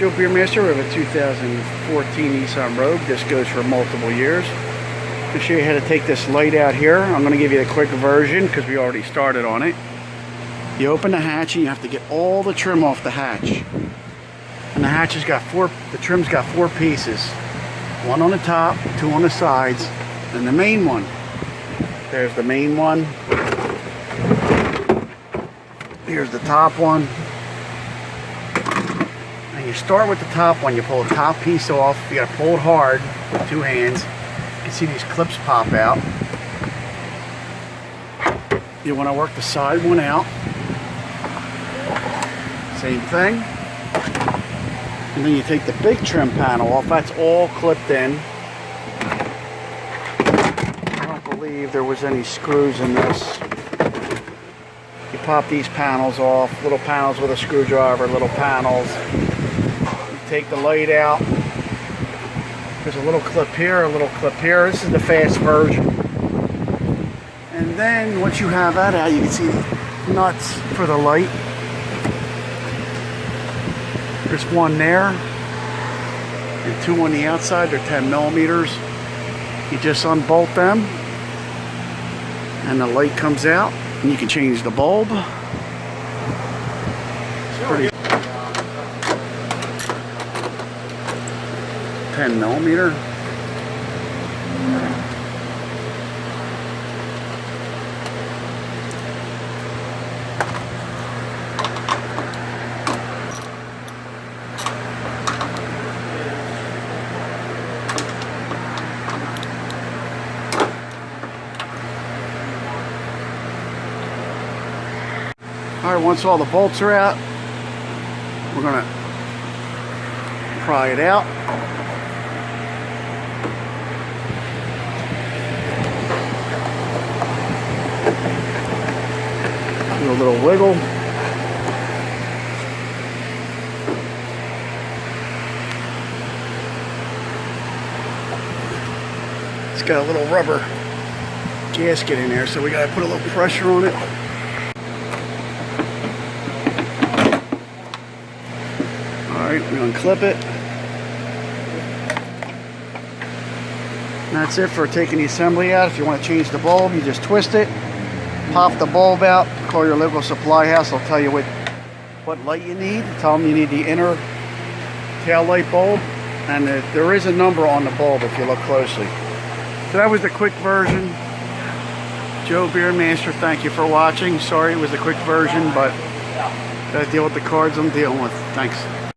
Joe Beermaster. We have a 2014 Nissan Rogue. This goes for multiple years. I'll show you how to take this light out here. I'm going to give you the quick version because we already started on it. You open the hatch and you have to get all the trim off the hatch. And the hatch has got the trim's got 4 pieces. 1 on the top, 2 on the sides, and the main one. There's the main one. Here's the top one. And you start with the top one. You pull the top piece off. You gotta pull it hard with 2 hands. You can see these clips pop out. You want to work the side one out. Same thing. And then you take the big trim panel off. That's all clipped in. I don't believe there was any screws in this. You pop these panels off. Little panels with a screwdriver, little panels. You take the light out. There's a little clip here, a little clip here. This is the fast version. And then once you have that out, you can see the nuts for the light. There's 1 there and 2 on the outside. They're 10 millimeters. You just unbolt them and the light comes out and you can change the bulb. It's pretty 10 millimeter. Alright, once all the bolts are out, we're going to pry it out. Do a little wiggle. It's got a little rubber gasket in there, so we got to put a little pressure on it. Alright, we're going to clip it. And that's it for taking the assembly out. If you want to change the bulb, you just twist it, pop the bulb out, call your local supply house. They'll tell you what light you need. Tell them you need the inner tail light bulb. And there is a number on the bulb if you look closely. So that was the quick version. Joe Beermaster, thank you for watching. Sorry it was a quick version, but gotta deal with the cards I'm dealing with. Thanks.